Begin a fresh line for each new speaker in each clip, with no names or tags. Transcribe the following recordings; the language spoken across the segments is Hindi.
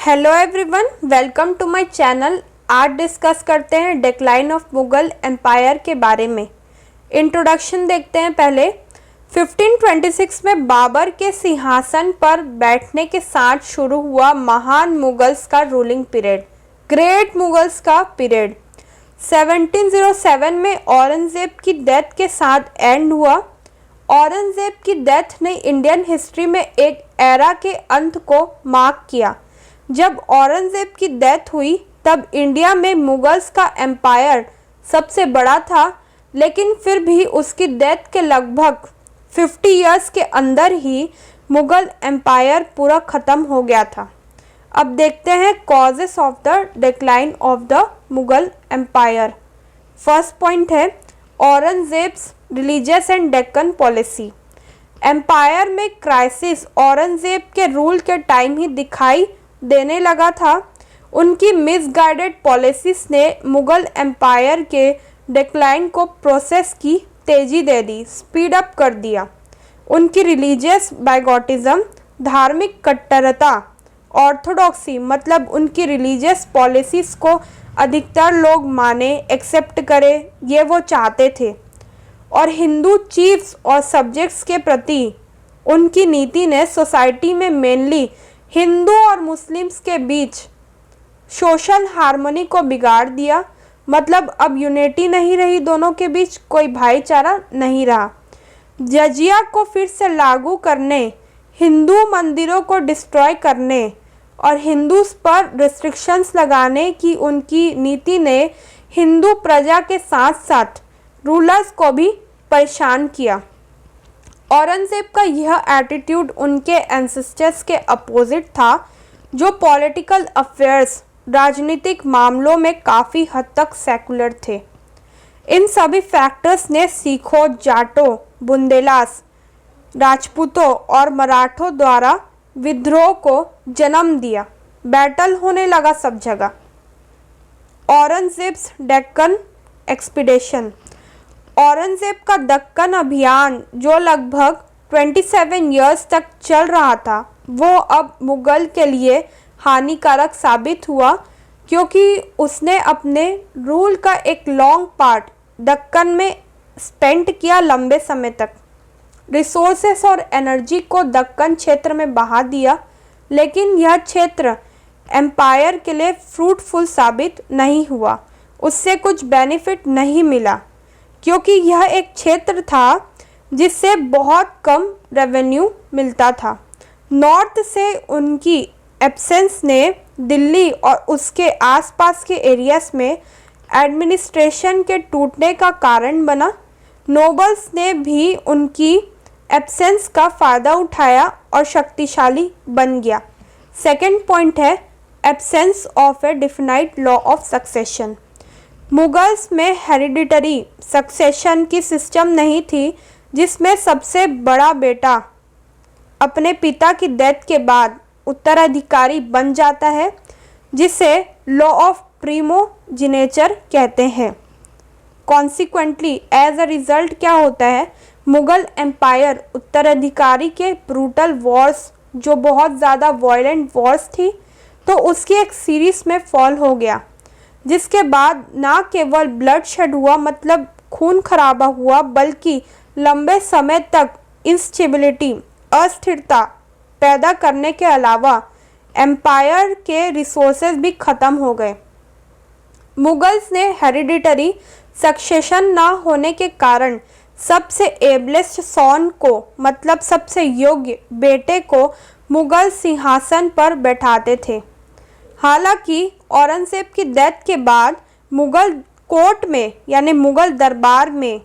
Hello everyone, welcome to my channel. आज डिस्कस करते हैं डिक्लाइन ऑफ मुगल एम्पायर के बारे में। इंट्रोडक्शन देखते हैं पहले। 1526 में बाबर के सिंहासन पर बैठने के साथ शुरू हुआ महान मुगल्स का रूलिंग पीरियड, ग्रेट मुगल्स का पीरियड। 1707 में औरंगजेब की डेथ के साथ एंड हुआ। औरंगजेब की डेथ ने इंडियन हिस्ट्री में एक एरा के अंत को मार्क किया। जब औरंगजेब की डेथ हुई तब इंडिया में मुगल्स का एम्पायर सबसे बड़ा था, लेकिन फिर भी उसकी डेथ के लगभग 50 इयर्स के अंदर ही मुगल एम्पायर पूरा ख़त्म हो गया था। अब देखते हैं causes of the decline of the Mughal empire. First point है Aurangzeb's religious and Deccan policy. Empire में क्राइसिस औरंगजेब के रूल के टाइम ही दिखाई देने लगा था। उनकी मिसगाइडेड पॉलिसीज ने मुगल एम्पायर के डिक्लाइन को प्रोसेस की तेजी दे दी, स्पीड अप कर दिया। उनकी रिलीजियस बाइगोटिज्म, धार्मिक कट्टरता, ऑर्थोडॉक्सी मतलब उनकी रिलीजियस पॉलिसीज को अधिकतर लोग माने, एक्सेप्ट करें, ये वो चाहते थे। और हिंदू चीफ्स और सब्जेक्ट्स के प्रति उनकी नीति ने सोसाइटी में मेनली हिंदू और मुस्लिम्स के बीच सोशल हार्मनी को बिगाड़ दिया। मतलब अब यूनिटी नहीं रही, दोनों के बीच कोई भाईचारा नहीं रहा। जजिया को फिर से लागू करने, हिंदू मंदिरों को डिस्ट्रॉय करने और हिंदूज पर रिस्ट्रिक्शंस लगाने की उनकी नीति ने हिंदू प्रजा के साथ साथ रूलर्स को भी परेशान किया। औरंगजेब का यह एटीट्यूड उनके एंसेस्टर्स के अपोजिट था, जो पॉलिटिकल अफेयर्स, राजनीतिक मामलों में काफ़ी हद तक सेकुलर थे। इन सभी फैक्टर्स ने सिखों, जाटों, बुंदेलास, राजपूतों और मराठों द्वारा विद्रोह को जन्म दिया। बैटल होने लगा सब जगह। औरंगजेब्स डेक्कन एक्सपीडिशन। औरंगजेब का दक्कन अभियान जो लगभग 27 इयर्स तक चल रहा था, वो अब मुगल के लिए हानिकारक साबित हुआ, क्योंकि उसने अपने रूल का एक लॉन्ग पार्ट दक्कन में स्पेंड किया लंबे समय तक। रिसोर्सेस और एनर्जी को दक्कन क्षेत्र में बहा दिया, लेकिन यह क्षेत्र एम्पायर के लिए फ्रूटफुल साबित नहीं हुआ। उससे कुछ बेनिफिट नहीं मिला, क्योंकि यह एक क्षेत्र था जिससे बहुत कम रेवेन्यू मिलता था। नॉर्थ से उनकी एब्सेंस ने दिल्ली और उसके आसपास के एरियाज में एडमिनिस्ट्रेशन के टूटने का कारण बना। नोबल्स ने भी उनकी एब्सेंस का फ़ायदा उठाया और शक्तिशाली बन गया। सेकंड पॉइंट है absence of A definite law of succession. Mughals में हेरिडिटरी सक्सेशन की सिस्टम नहीं थी, जिसमें सबसे बड़ा बेटा अपने पिता की डेथ के बाद उत्तराधिकारी बन जाता है, जिसे लॉ ऑफ प्रीमोजिनेचर कहते हैं। कॉन्सिक्वेंटली एज अ रिजल्ट क्या होता है, मुगल एम्पायर उत्तराधिकारी के ब्रूटल वॉर्स, जो बहुत ज़्यादा वॉयलेंट वॉर्स थी, तो उसकी एक सीरीज में फॉल हो गया, जिसके बाद ना केवल ब्लड शेड हुआ, मतलब खून खराबा हुआ, बल्कि लंबे समय तक इंस्टेबिलिटी, अस्थिरता पैदा करने के अलावा एम्पायर के रिसोर्सेज भी ख़त्म हो गए। मुगल्स ने हेरिडिटरी सक्सेशन ना होने के कारण सबसे एबलेस्ट सॉन को, मतलब सबसे योग्य बेटे को मुगल सिंहासन पर बैठाते थे। हालांकि औरंगजेब की डेथ के बाद मुगल कोर्ट में यानी मुगल दरबार में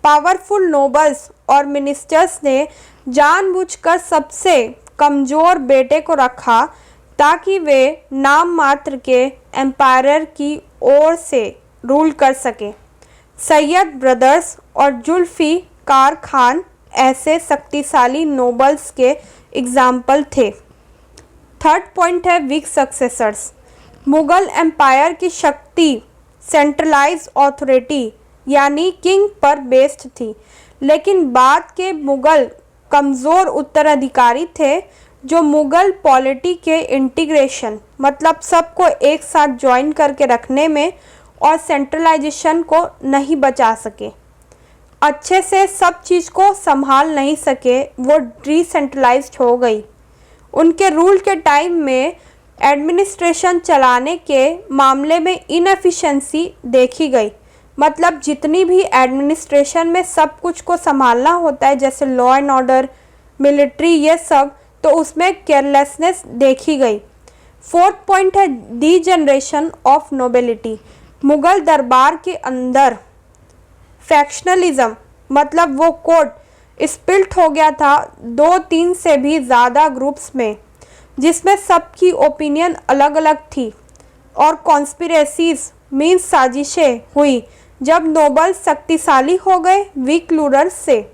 पावरफुल नोबल्स और मिनिस्टर्स ने जानबूझकर सबसे कमज़ोर बेटे को रखा, ताकि वे नाम मात्र के एम्पायर की ओर से रूल कर सके। सैयद ब्रदर्स और जुल्फ़िकार खान ऐसे शक्तिशाली नोबल्स के एग्जाम्पल थे। थर्ड पॉइंट है वीक सक्सेसर्स। मुगल एम्पायर की शक्ति सेंट्रलाइज अथॉरिटी यानी किंग पर बेस्ड थी, लेकिन बाद के मुगल कमज़ोर उत्तराधिकारी थे जो मुगल पॉलिटी के इंटीग्रेशन मतलब सबको एक साथ ज्वाइन करके रखने में और सेंट्रलाइजेशन को नहीं बचा सके, अच्छे से सब चीज़ को संभाल नहीं सके, वो डिसेंट्रलाइज्ड हो गई। उनके रूल के टाइम में एडमिनिस्ट्रेशन चलाने के मामले में इनएफिशिएंसी देखी गई। मतलब जितनी भी एडमिनिस्ट्रेशन में सब कुछ को संभालना होता है, जैसे लॉ एंड ऑर्डर, मिलिट्री, ये सब, तो उसमें केयरलेसनेस देखी गई। फोर्थ पॉइंट है D generation of nobility. Mughal दरबार के अंदर फैक्शनलिज्म मतलब वो कोड स्प्लिट हो गया था 2-3 से भी ज़्यादा ग्रुप्स में, जिसमें सबकी ओपिनियन अलग अलग थी और कॉन्स्पिरेसीज मीन्स साजिशें हुई जब नोबल शक्तिशाली हो गए वीक रूलर्स से।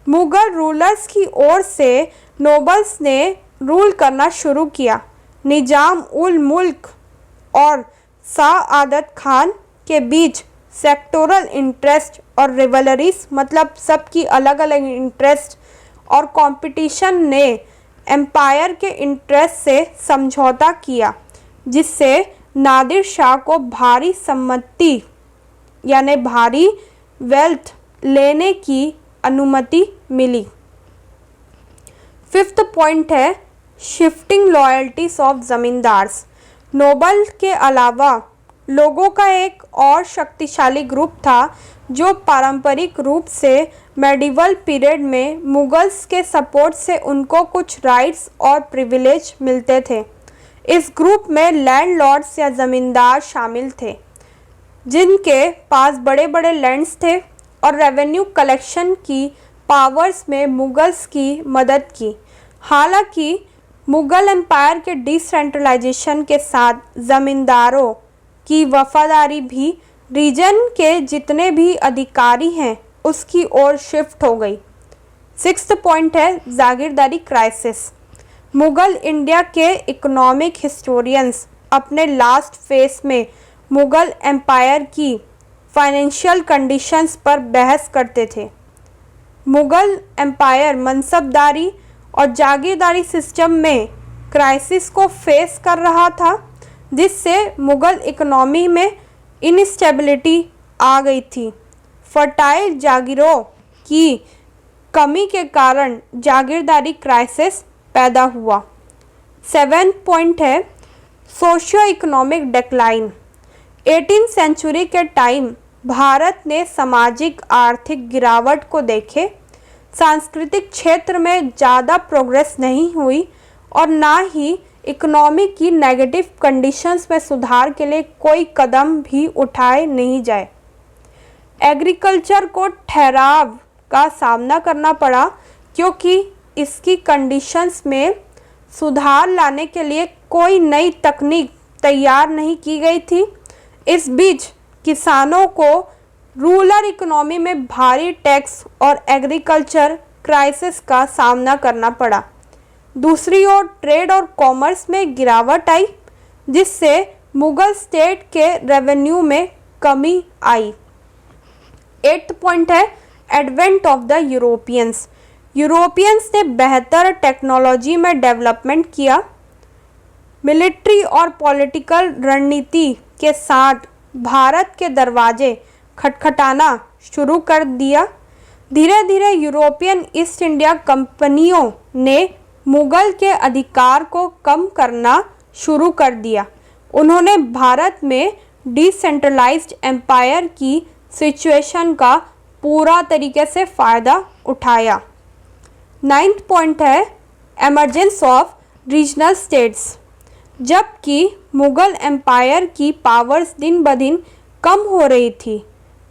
मुगल रूलर्स की ओर से नोबल्स ने रूल करना शुरू किया। निजाम उल मुल्क और शाह आदत खान के बीच सेक्टोरल इंटरेस्ट और रिवलरीज मतलब सबकी अलग अलग इंटरेस्ट और कंपटीशन ने एम्पायर के इंटरेस्ट से समझौता किया, जिससे नादिर शाह को भारी सम्मति यानी भारी वेल्थ लेने की अनुमति मिली। फिफ्थ पॉइंट है shifting loyalties of zamindars. Noble के अलावा लोगों का एक और शक्तिशाली ग्रुप था जो पारंपरिक रूप से मेडिवल पीरियड में मुगल्स के सपोर्ट से उनको कुछ राइट्स और प्रिविलेज मिलते थे। इस ग्रुप में लैंडलॉर्ड्स या ज़मींदार शामिल थे जिनके पास बड़े बड़े लैंड्स थे और रेवेन्यू कलेक्शन की पावर्स में मुगल्स की मदद की। हालांकि मुगल एम्पायर के डिसेंट्रलाइजेशन के साथ ज़मींदारों की वफादारी भी रीजन के जितने भी अधिकारी हैं उसकी ओर शिफ्ट हो गई। सिक्स्थ पॉइंट है जागीरदारी क्राइसिस। मुगल इंडिया के इकोनॉमिक हिस्टोरियंस अपने लास्ट फेस में मुगल एम्पायर की फाइनेंशियल कंडीशंस पर बहस करते थे। मुगल एम्पायर मनसबदारी और जागीरदारी सिस्टम में क्राइसिस को फेस कर रहा था, जिससे मुगल इकोनॉमी में इनस्टेबिलिटी आ गई थी। फर्टाइल जागीरों की कमी के कारण जागीरदारी क्राइसिस पैदा हुआ। सेवेंथ पॉइंट है socio economic decline. 18th century के टाइम भारत ने सामाजिक आर्थिक गिरावट को देखे। सांस्कृतिक क्षेत्र में ज़्यादा प्रोग्रेस नहीं हुई और ना ही इकोनॉमी की नेगेटिव कंडीशंस में सुधार के लिए कोई कदम भी उठाए नहीं जाए। एग्रीकल्चर को ठहराव का सामना करना पड़ा क्योंकि इसकी कंडीशंस में सुधार लाने के लिए कोई नई तकनीक तैयार नहीं की गई थी। इस बीच किसानों को रूरल इकोनॉमी में भारी टैक्स और एग्रीकल्चर क्राइसिस का सामना करना पड़ा। दूसरी ओर ट्रेड और कॉमर्स में गिरावट आई, जिससे मुगल स्टेट के रेवेन्यू में कमी आई। 8th पॉइंट है advent of the Europeans. Europeans ने बेहतर टेक्नोलॉजी में डेवलपमेंट किया। मिलिट्री और पॉलिटिकल रणनीति के साथ भारत के दरवाजे खटखटाना शुरू कर दिया। धीरे धीरे यूरोपियन ईस्ट इंडिया कंपनियों ने मुगल के अधिकार को कम करना शुरू कर दिया। उन्होंने भारत में डिसेंट्रलाइज्ड एम्पायर की सिचुएशन का पूरा तरीके से फ़ायदा उठाया। 9th पॉइंट है एमर्जेंस ऑफ रीजनल स्टेट्स। जबकि मुगल एम्पायर की पावर्स दिन ब दिन कम हो रही थी,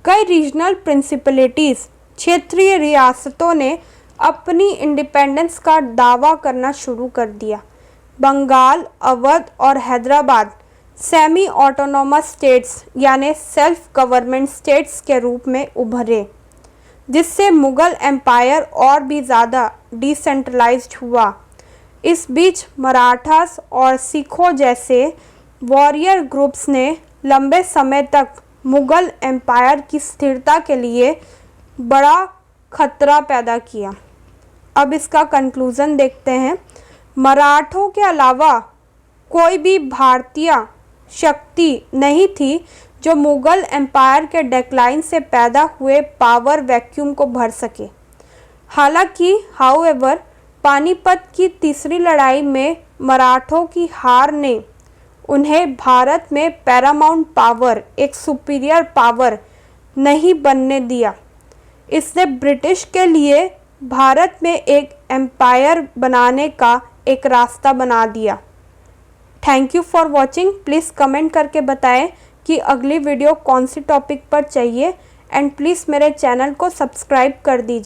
कई रीजनल प्रिंसिपलिटीज़ क्षेत्रीय रियासतों ने अपनी इंडिपेंडेंस का दावा करना शुरू कर दिया। बंगाल, अवध और हैदराबाद सेमी ऑटोनोमस स्टेट्स यानी सेल्फ गवर्नमेंट स्टेट्स के रूप में उभरे, जिससे मुगल एम्पायर और भी ज़्यादा डिसेंट्रलाइज्ड हुआ। इस बीच मराठास और सिखों जैसे वॉरियर ग्रुप्स ने लंबे समय तक मुगल एम्पायर की स्थिरता के लिए बड़ा खतरा पैदा किया। अब इसका कंक्लूज़न देखते हैं। मराठों के अलावा कोई भी भारतीय शक्ति नहीं थी जो मुगल एम्पायर के डेक्लाइन से पैदा हुए पावर वैक्यूम को भर सके। हालांकि हाउएवर पानीपत की तीसरी लड़ाई में मराठों की हार ने उन्हें भारत में पैरामाउंट पावर, एक सुपीरियर पावर नहीं बनने दिया। इसने ब्रिटिश के लिए भारत में एक एम्पायर बनाने का एक रास्ता बना दिया। Thank you for watching. Please comment करके बताएं कि अगली वीडियो कौन सी टॉपिक पर चाहिए एंड प्लीज़ मेरे चैनल को सब्सक्राइब कर दीजिए।